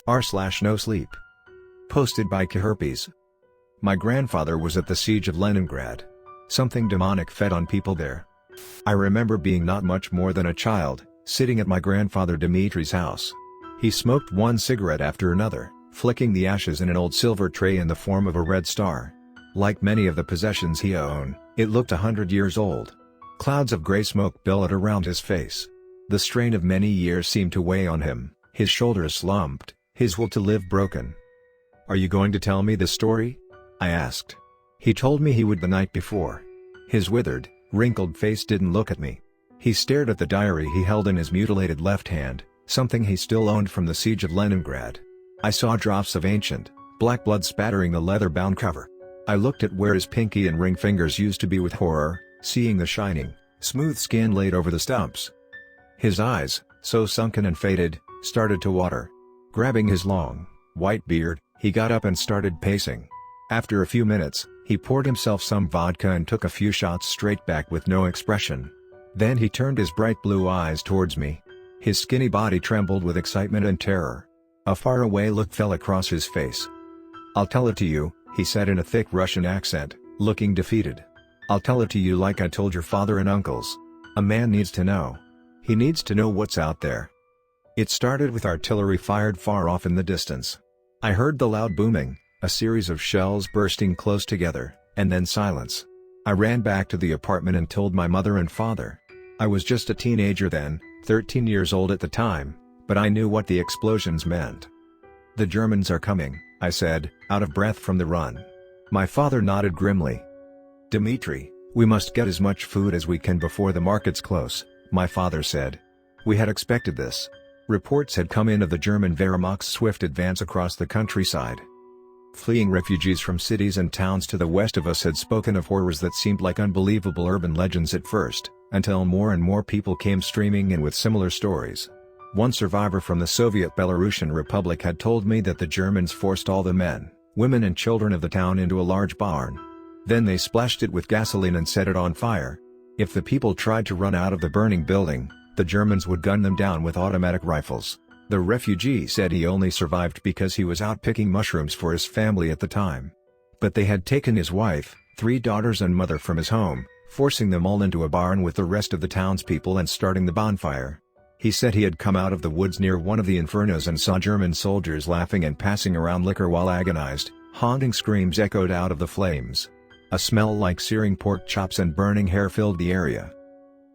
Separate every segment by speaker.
Speaker 1: r/NoSleep. Posted by CIAHerpes. My grandfather was at the Siege of Leningrad. Something demonic fed on people there. I remember being not much more than a child, sitting at my grandfather Dimitri's house. He smoked one cigarette after another, flicking the ashes in an old silver tray in the form of a red star. Like many of the possessions he owned, it looked 100 years old. Clouds of gray smoke billowed around his face. The strain of many years seemed to weigh on him, his shoulders slumped, his will to live broken. "Are you going to tell me the story?" I asked. He told me he would the night before. His withered, wrinkled face didn't look at me. He stared at the diary he held in his mutilated left hand, something he still owned from the Siege of Leningrad. I saw drops of ancient, black blood spattering the leather-bound cover. I looked at where his pinky and ring fingers used to be with horror, seeing the shining, smooth skin laid over the stumps. His eyes, so sunken and faded, started to water. Grabbing his long, white beard, he got up and started pacing. After a few minutes, he poured himself some vodka and took a few shots straight back with no expression. Then he turned his bright blue eyes towards me. His skinny body trembled with excitement and terror. A faraway look fell across his face. "I'll tell it to you," he said in a thick Russian accent, looking defeated. "I'll tell it to you like I told your father and uncles. A man needs to know. He needs to know what's out there." It started with artillery fired far off in the distance. I heard the loud booming, a series of shells bursting close together, and then silence. I ran back to the apartment and told my mother and father. I was just a teenager then, 13 years old at the time, but I knew what the explosions meant. "The Germans are coming," I said, out of breath from the run. My father nodded grimly. "Dimitri, we must get as much food as we can before the markets close," my father said. We had expected this. Reports had come in of the German Wehrmacht's swift advance across the countryside. Fleeing refugees from cities and towns to the west of us had spoken of horrors that seemed like unbelievable urban legends at first, until more and more people came streaming in with similar stories. One survivor from the Soviet Belarusian Republic had told me that the Germans forced all the men, women and children of the town into a large barn. Then they splashed it with gasoline and set it on fire. If the people tried to run out of the burning building, the Germans would gun them down with automatic rifles. The refugee said he only survived because he was out picking mushrooms for his family at the time. But they had taken his wife, 3 daughters and mother from his home, forcing them all into a barn with the rest of the townspeople and starting the bonfire. He said he had come out of the woods near one of the infernos and saw German soldiers laughing and passing around liquor while agonized, haunting screams echoed out of the flames. A smell like searing pork chops and burning hair filled the area.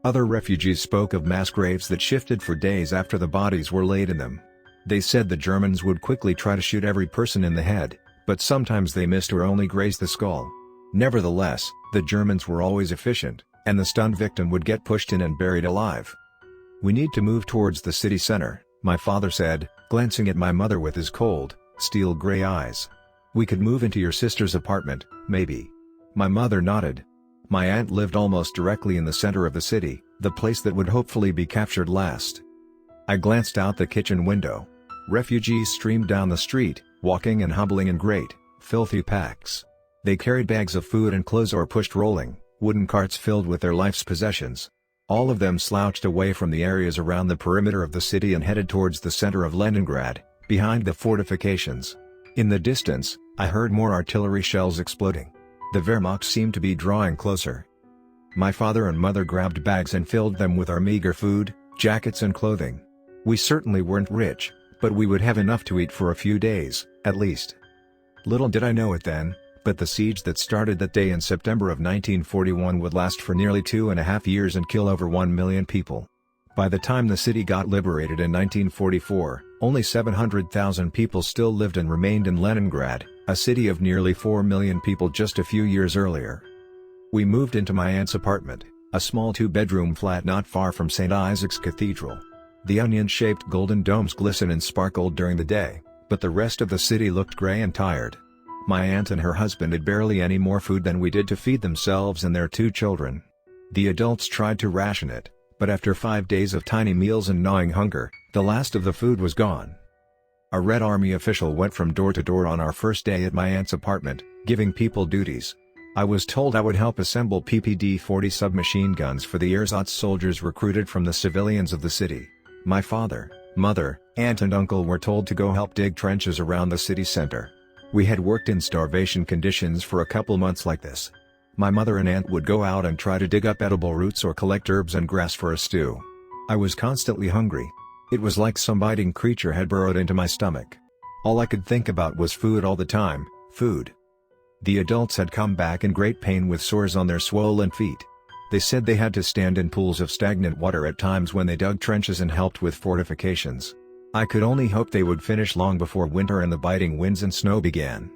Speaker 1: Other refugees spoke of mass graves that shifted for days after the bodies were laid in them. They said the Germans would quickly try to shoot every person in the head, but sometimes they missed or only grazed the skull. Nevertheless, the Germans were always efficient, and the stunned victim would get pushed in and buried alive. "We need to move towards the city center," my father said, glancing at my mother with his cold, steel-gray eyes. "We could move into your sister's apartment, maybe." My mother nodded. My aunt lived almost directly in the center of the city, the place that would hopefully be captured last. I glanced out the kitchen window. Refugees streamed down the street, walking and hobbling in great, filthy packs. They carried bags of food and clothes or pushed rolling, wooden carts filled with their life's possessions. All of them slouched away from the areas around the perimeter of the city and headed towards the center of Leningrad, behind the fortifications. In the distance, I heard more artillery shells exploding. The Wehrmacht seemed to be drawing closer. My father and mother grabbed bags and filled them with our meager food, jackets and clothing. We certainly weren't rich, but we would have enough to eat for a few days, at least. Little did I know it then, but the siege that started that day in September of 1941 would last for nearly 2.5 years and kill over 1 million people. By the time the city got liberated in 1944, only 700,000 people still lived and remained in Leningrad, a city of nearly 4 million people just a few years earlier. We moved into my aunt's apartment, a small 2-bedroom flat not far from St. Isaac's Cathedral. The onion-shaped golden domes glistened and sparkled during the day, but the rest of the city looked gray and tired. My aunt and her husband had barely any more food than we did to feed themselves and their 2 children. The adults tried to ration it, but after 5 days of tiny meals and gnawing hunger, the last of the food was gone. A Red Army official went from door to door on our first day at my aunt's apartment, giving people duties. I was told I would help assemble PPD-40 submachine guns for the ersatz soldiers recruited from the civilians of the city. My father, Mother, aunt and uncle were told to go help dig trenches around the city center. We had worked in starvation conditions for a couple months like this. My mother and aunt would go out and try to dig up edible roots or collect herbs and grass for a stew. I was constantly hungry. It was like some biting creature had burrowed into my stomach. All I could think about was food all the time, food. The adults had come back in great pain with sores on their swollen feet. They said they had to stand in pools of stagnant water at times when they dug trenches and helped with fortifications. I could only hope they would finish long before winter and the biting winds and snow began.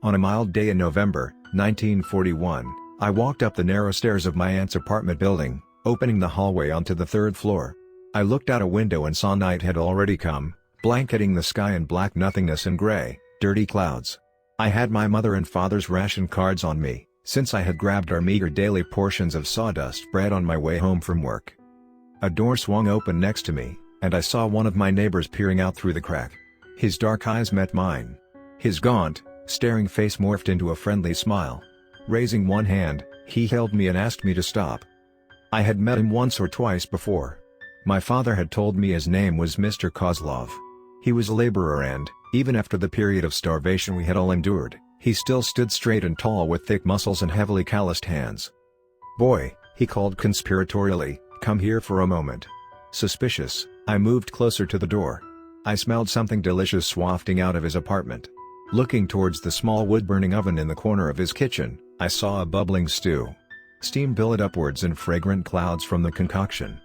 Speaker 1: On a mild day in November, 1941, I walked up the narrow stairs of my aunt's apartment building, opening the hallway onto the third floor. I looked out a window and saw night had already come, blanketing the sky in black nothingness and gray, dirty clouds. I had my mother and father's ration cards on me, since I had grabbed our meager daily portions of sawdust bread on my way home from work. A door swung open next to me, and I saw one of my neighbors peering out through the crack. His dark eyes met mine. His gaunt, staring face morphed into a friendly smile. Raising one hand, he held me and asked me to stop. I had met him once or twice before. My father had told me his name was Mr. Kozlov. He was a laborer and, even after the period of starvation we had all endured, he still stood straight and tall with thick muscles and heavily calloused hands. "Boy," he called conspiratorially, "come here for a moment." Suspicious, I moved closer to the door. I smelled something delicious wafting out of his apartment. Looking towards the small wood-burning oven in the corner of his kitchen, I saw a bubbling stew. Steam billowed upwards in fragrant clouds from the concoction.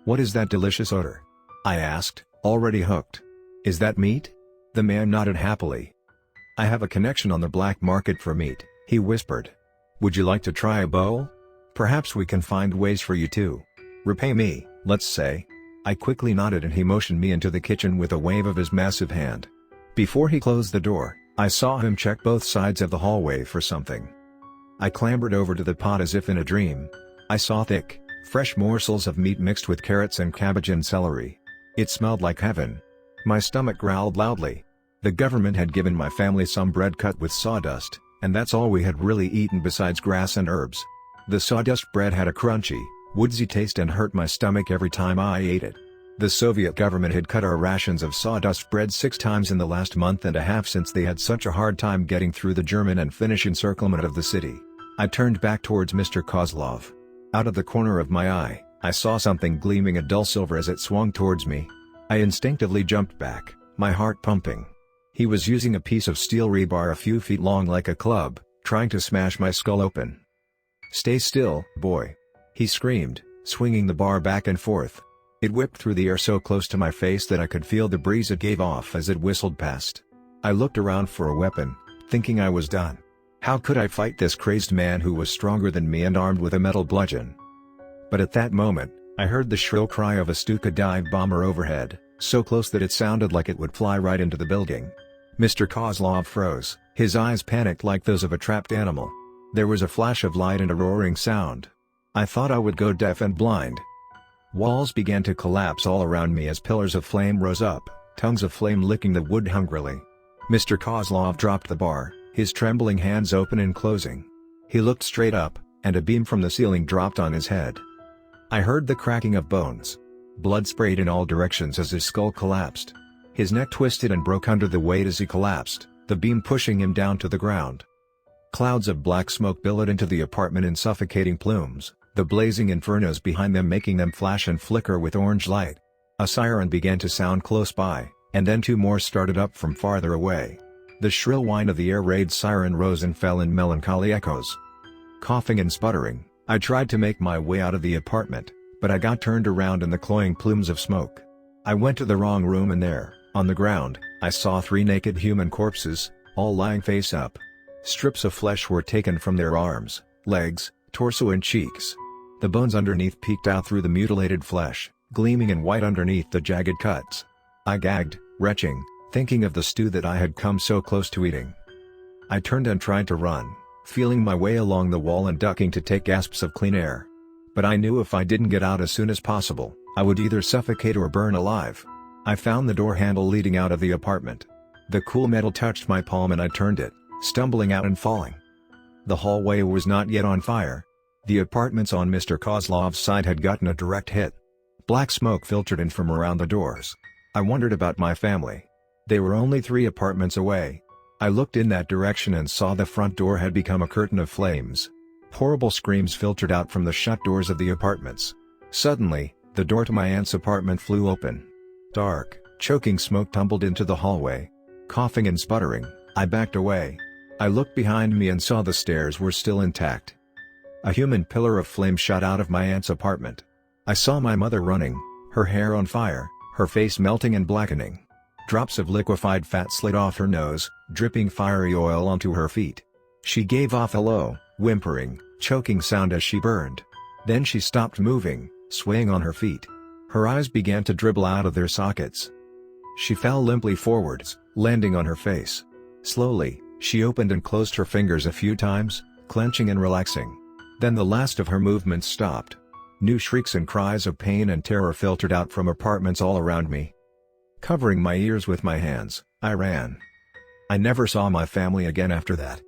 Speaker 1: "What is that delicious odor?" I asked, already hooked. "Is that meat?" The man nodded happily. "I have a connection on the black market for meat," he whispered. "Would you like to try a bowl? Perhaps we can find ways for you to repay me, let's say." I quickly nodded and he motioned me into the kitchen with a wave of his massive hand. Before he closed the door, I saw him check both sides of the hallway for something. I clambered over to the pot as if in a dream. I saw thick, fresh morsels of meat mixed with carrots and cabbage and celery. It smelled like heaven. My stomach growled loudly. The government had given my family some bread cut with sawdust, and that's all we had really eaten besides grass and herbs. The sawdust bread had a crunchy, woodsy taste and hurt my stomach every time I ate it. The Soviet government had cut our rations of sawdust bread 6 times in the last month and a half since they had such a hard time getting through the German and Finnish encirclement of the city. I turned back towards Mr. Kozlov. Out of the corner of my eye, I saw something gleaming a dull silver as it swung towards me. I instinctively jumped back, my heart pumping. He was using a piece of steel rebar a few feet long like a club, trying to smash my skull open. "Stay still, boy!" he screamed, swinging the bar back and forth. It whipped through the air so close to my face that I could feel the breeze it gave off as it whistled past. I looked around for a weapon, thinking I was done. How could I fight this crazed man who was stronger than me and armed with a metal bludgeon? But at that moment, I heard the shrill cry of a Stuka dive bomber overhead, so close that it sounded like it would fly right into the building. Mr. Kozlov froze, his eyes panicked like those of a trapped animal. There was a flash of light and a roaring sound. I thought I would go deaf and blind. Walls began to collapse all around me as pillars of flame rose up, tongues of flame licking the wood hungrily. Mr. Kozlov dropped the bar, his trembling hands open and closing. He looked straight up, and a beam from the ceiling dropped on his head. I heard the cracking of bones. Blood sprayed in all directions as his skull collapsed. His neck twisted and broke under the weight as he collapsed, the beam pushing him down to the ground. Clouds of black smoke billowed into the apartment in suffocating plumes, the blazing infernos behind them making them flash and flicker with orange light. A siren began to sound close by, and then 2 more started up from farther away. The shrill whine of the air raid siren rose and fell in melancholy echoes. Coughing and sputtering, I tried to make my way out of the apartment, but I got turned around in the cloying plumes of smoke. I went to the wrong room and there, on the ground, I saw 3 naked human corpses, all lying face up. Strips of flesh were taken from their arms, legs, torso and cheeks. The bones underneath peeked out through the mutilated flesh, gleaming in white underneath the jagged cuts. I gagged, retching, thinking of the stew that I had come so close to eating. I turned and tried to run, feeling my way along the wall and ducking to take gasps of clean air. But I knew if I didn't get out as soon as possible, I would either suffocate or burn alive. I found the door handle leading out of the apartment. The cool metal touched my palm and I turned it, stumbling out and falling. The hallway was not yet on fire. The apartments on Mr. Kozlov's side had gotten a direct hit. Black smoke filtered in from around the doors. I wondered about my family. They were only 3 apartments away. I looked in that direction and saw the front door had become a curtain of flames. Horrible screams filtered out from the shut doors of the apartments. Suddenly, the door to my aunt's apartment flew open. Dark, choking smoke tumbled into the hallway. Coughing and sputtering, I backed away. I looked behind me and saw the stairs were still intact. A human pillar of flame shot out of my aunt's apartment. I saw my mother running, her hair on fire, her face melting and blackening. Drops of liquefied fat slid off her nose, dripping fiery oil onto her feet. She gave off a low, whimpering, choking sound as she burned. Then she stopped moving, swaying on her feet. Her eyes began to dribble out of their sockets. She fell limply forwards, landing on her face. Slowly, she opened and closed her fingers a few times, clenching and relaxing. Then the last of her movements stopped. New shrieks and cries of pain and terror filtered out from apartments all around me. Covering my ears with my hands, I ran. I never saw my family again after that.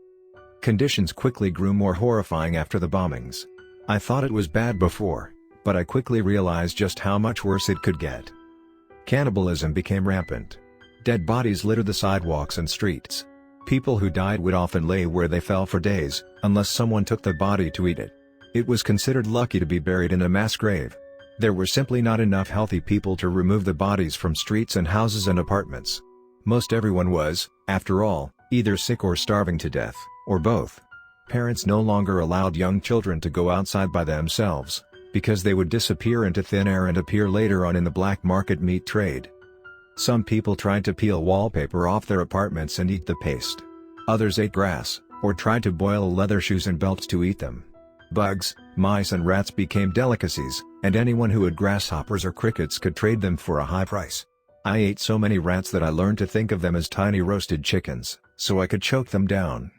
Speaker 1: Conditions quickly grew more horrifying after the bombings. I thought it was bad before, but I quickly realized just how much worse it could get. Cannibalism became rampant. Dead bodies littered the sidewalks and streets. People who died would often lay where they fell for days, unless someone took the body to eat it. It was considered lucky to be buried in a mass grave. There were simply not enough healthy people to remove the bodies from streets and houses and apartments. Most everyone was, after all, either sick or starving to death, or both. Parents no longer allowed young children to go outside by themselves, because they would disappear into thin air and appear later on in the black market meat trade. Some people tried to peel wallpaper off their apartments and eat the paste. Others ate grass, or tried to boil leather shoes and belts to eat them. Bugs, mice and rats became delicacies, and anyone who had grasshoppers or crickets could trade them for a high price. I ate so many rats that I learned to think of them as tiny roasted chickens, so I could choke them down.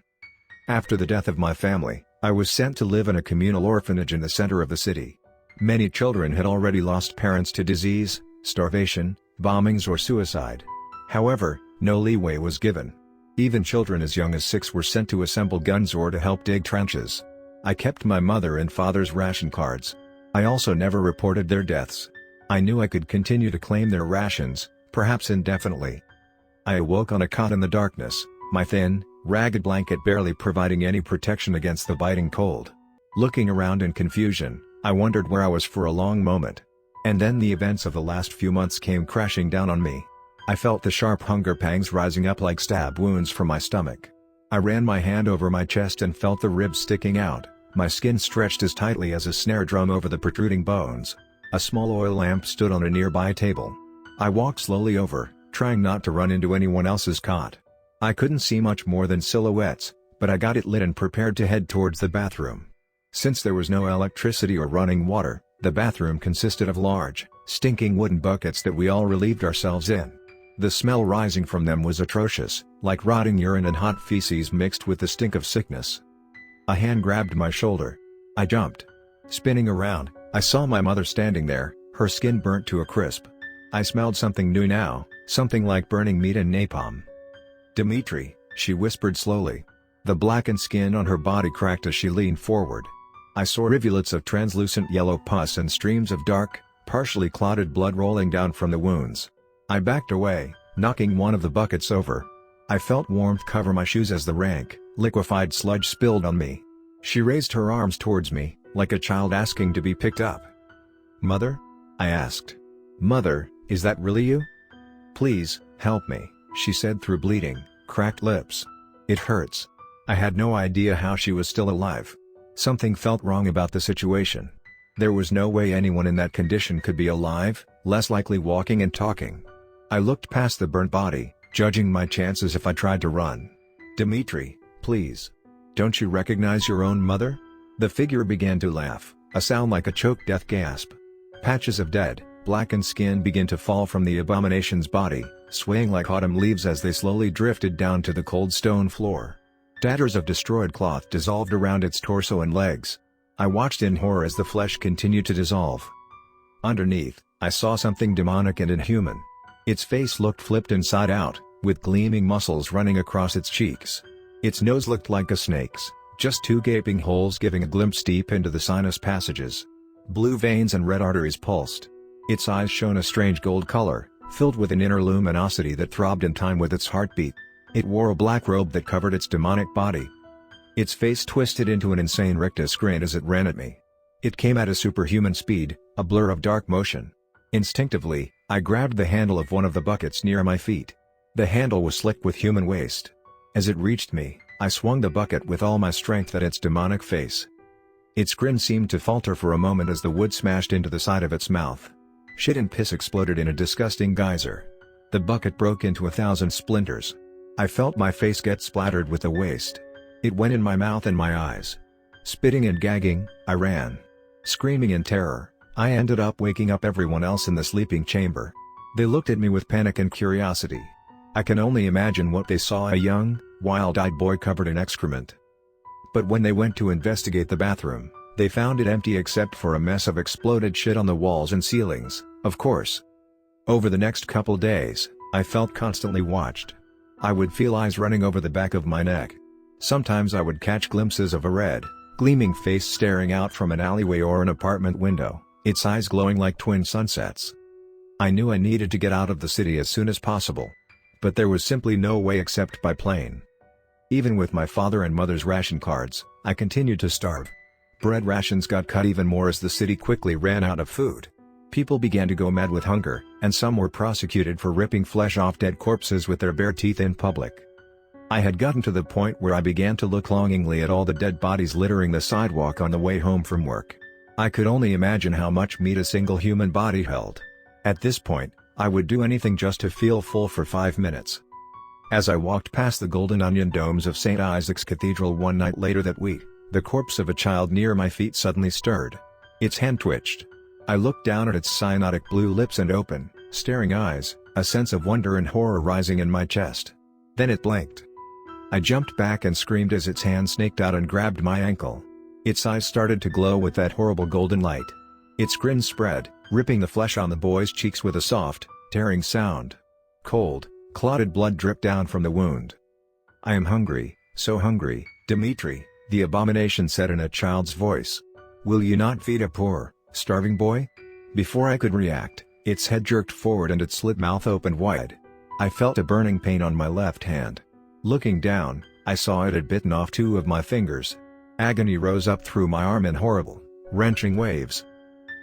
Speaker 1: After the death of my family, I was sent to live in a communal orphanage in the center of the city. Many children had already lost parents to disease, starvation, bombings or suicide. However, no leeway was given. Even children as young as 6 were sent to assemble guns or to help dig trenches. I kept my mother and father's ration cards. I also never reported their deaths. I knew I could continue to claim their rations, perhaps indefinitely. I awoke on a cot in the darkness, my thin, ragged blanket barely providing any protection against the biting cold. Looking around in confusion, I wondered where I was for a long moment. And then the events of the last few months came crashing down on me. I felt the sharp hunger pangs rising up like stab wounds from my stomach. I ran my hand over my chest and felt the ribs sticking out, my skin stretched as tightly as a snare drum over the protruding bones. A small oil lamp stood on a nearby table. I walked slowly over, trying not to run into anyone else's cot. I couldn't see much more than silhouettes, but I got it lit and prepared to head towards the bathroom. Since there was no electricity or running water, the bathroom consisted of large, stinking wooden buckets that we all relieved ourselves in. The smell rising from them was atrocious, like rotting urine and hot feces mixed with the stink of sickness. A hand grabbed my shoulder. I jumped. Spinning around, I saw my mother standing there, her skin burnt to a crisp. I smelled something new now, something like burning meat and napalm. "Dimitri," she whispered slowly. The blackened skin on her body cracked as she leaned forward. I saw rivulets of translucent yellow pus and streams of dark, partially clotted blood rolling down from the wounds. I backed away, knocking one of the buckets over. I felt warmth cover my shoes as the rank, liquefied sludge spilled on me. She raised her arms towards me, like a child asking to be picked up. "Mother?" I asked. "Mother, is that really you? Please, help me," she said through bleeding, cracked lips. "It hurts." I had no idea how she was still alive. Something felt wrong about the situation. There was no way anyone in that condition could be alive, less likely walking and talking. I looked past the burnt body, judging my chances if I tried to run. "Dimitri, please. Don't you recognize your own mother?" The figure began to laugh, a sound like a choked death gasp. Patches of dead, blackened skin began to fall from the abomination's body, swaying like autumn leaves as they slowly drifted down to the cold stone floor. Tatters of destroyed cloth dissolved around its torso and legs. I watched in horror as the flesh continued to dissolve. Underneath, I saw something demonic and inhuman. Its face looked flipped inside out, with gleaming muscles running across its cheeks. Its nose looked like a snake's, just 2 gaping holes giving a glimpse deep into the sinus passages. Blue veins and red arteries pulsed. Its eyes shone a strange gold color, filled with an inner luminosity that throbbed in time with its heartbeat. It wore a black robe that covered its demonic body. Its face twisted into an insane rictus grin as it ran at me. It came at a superhuman speed, a blur of dark motion. Instinctively, I grabbed the handle of one of the buckets near my feet. The handle was slick with human waste. As it reached me, I swung the bucket with all my strength at its demonic face. Its grin seemed to falter for a moment as the wood smashed into the side of its mouth. Shit and piss exploded in a disgusting geyser. The bucket broke into 1,000 splinters. I felt my face get splattered with the waste. It went in my mouth and my eyes. Spitting and gagging, I ran. Screaming in terror, I ended up waking up everyone else in the sleeping chamber. They looked at me with panic and curiosity. I can only imagine what they saw: a young, wild-eyed boy covered in excrement. But when they went to investigate the bathroom, they found it empty except for a mess of exploded shit on the walls and ceilings, of course. Over the next couple days, I felt constantly watched. I would feel eyes running over the back of my neck. Sometimes I would catch glimpses of a red, gleaming face staring out from an alleyway or an apartment window, its eyes glowing like twin sunsets. I knew I needed to get out of the city as soon as possible. But there was simply no way except by plane. Even with my father and mother's ration cards, I continued to starve. Bread rations got cut even more as the city quickly ran out of food. People began to go mad with hunger, and some were prosecuted for ripping flesh off dead corpses with their bare teeth in public. I had gotten to the point where I began to look longingly at all the dead bodies littering the sidewalk on the way home from work. I could only imagine how much meat a single human body held. At this point, I would do anything just to feel full for 5 minutes. As I walked past the golden onion domes of St. Isaac's Cathedral one night later that week, the corpse of a child near my feet suddenly stirred. Its hand twitched. I looked down at its cyanotic blue lips and open, staring eyes, a sense of wonder and horror rising in my chest. Then it blinked. I jumped back and screamed as its hand snaked out and grabbed my ankle. Its eyes started to glow with that horrible golden light. Its grin spread, ripping the flesh on the boy's cheeks with a soft, tearing sound. Cold, clotted blood dripped down from the wound. "I am hungry, so hungry, Dmitri," the abomination said in a child's voice. "Will you not feed a poor, starving boy?" Before I could react, its head jerked forward and its slit mouth opened wide. I felt a burning pain on my left hand. Looking down, I saw it had bitten off 2 of my fingers. Agony rose up through my arm in horrible, wrenching waves.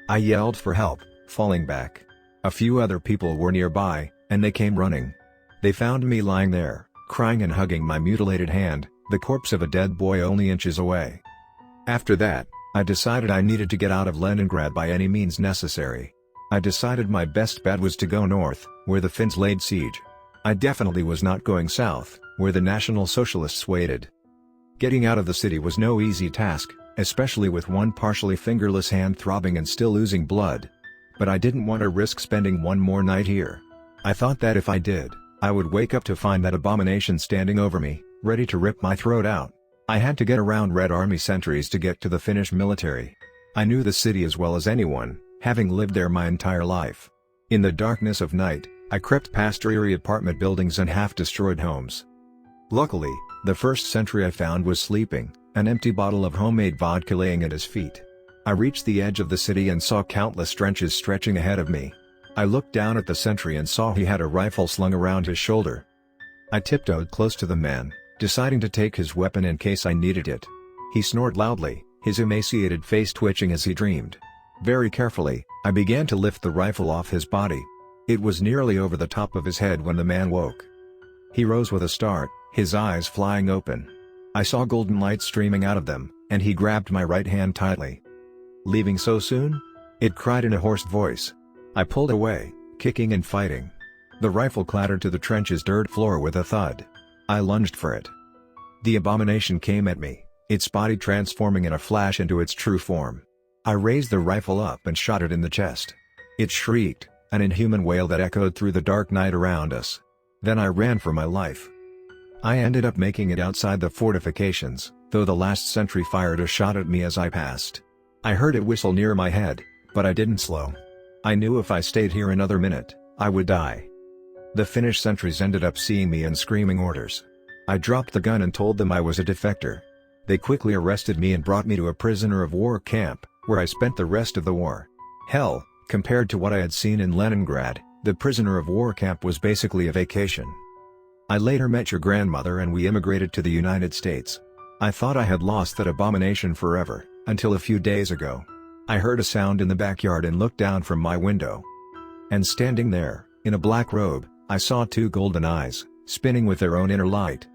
Speaker 1: I yelled for help, falling back. A few other people were nearby, and they came running. They found me lying there, crying and hugging my mutilated hand, the corpse of a dead boy only inches away. After that, I decided I needed to get out of Leningrad by any means necessary. I decided my best bet was to go north, where the Finns laid siege. I definitely was not going south, where the National Socialists waited. Getting out of the city was no easy task, especially with one partially fingerless hand throbbing and still oozing blood. But I didn't want to risk spending one more night here. I thought that if I did, I would wake up to find that abomination standing over me, ready to rip my throat out. I had to get around Red Army sentries to get to the Finnish military. I knew the city as well as anyone, having lived there my entire life. In the darkness of night, I crept past dreary apartment buildings and half-destroyed homes. Luckily, the first sentry I found was sleeping, an empty bottle of homemade vodka laying at his feet. I reached the edge of the city and saw countless trenches stretching ahead of me. I looked down at the sentry and saw he had a rifle slung around his shoulder. I tiptoed close to the man, deciding to take his weapon in case I needed it. He snored loudly, his emaciated face twitching as he dreamed. Very carefully, I began to lift the rifle off his body. It was nearly over the top of his head when the man woke. He rose with a start, his eyes flying open. I saw golden light streaming out of them, and he grabbed my right hand tightly. "Leaving so soon?" it cried in a hoarse voice. I pulled away, kicking and fighting. The rifle clattered to the trench's dirt floor with a thud. I lunged for it. The abomination came at me, its body transforming in a flash into its true form. I raised the rifle up and shot it in the chest. It shrieked, an inhuman wail that echoed through the dark night around us. Then I ran for my life. I ended up making it outside the fortifications, though the last sentry fired a shot at me as I passed. I heard it whistle near my head, but I didn't slow. I knew if I stayed here another minute, I would die. The Finnish sentries ended up seeing me and screaming orders. I dropped the gun and told them I was a defector. They quickly arrested me and brought me to a prisoner of war camp, where I spent the rest of the war. Hell, compared to what I had seen in Leningrad, The prisoner of war camp was basically a vacation. I later met your grandmother and we immigrated to the United States. I thought I had lost that abomination forever, until a few days ago. I heard a sound in the backyard and looked down from my window. And standing there, in a black robe, I saw two golden eyes, spinning with their own inner light.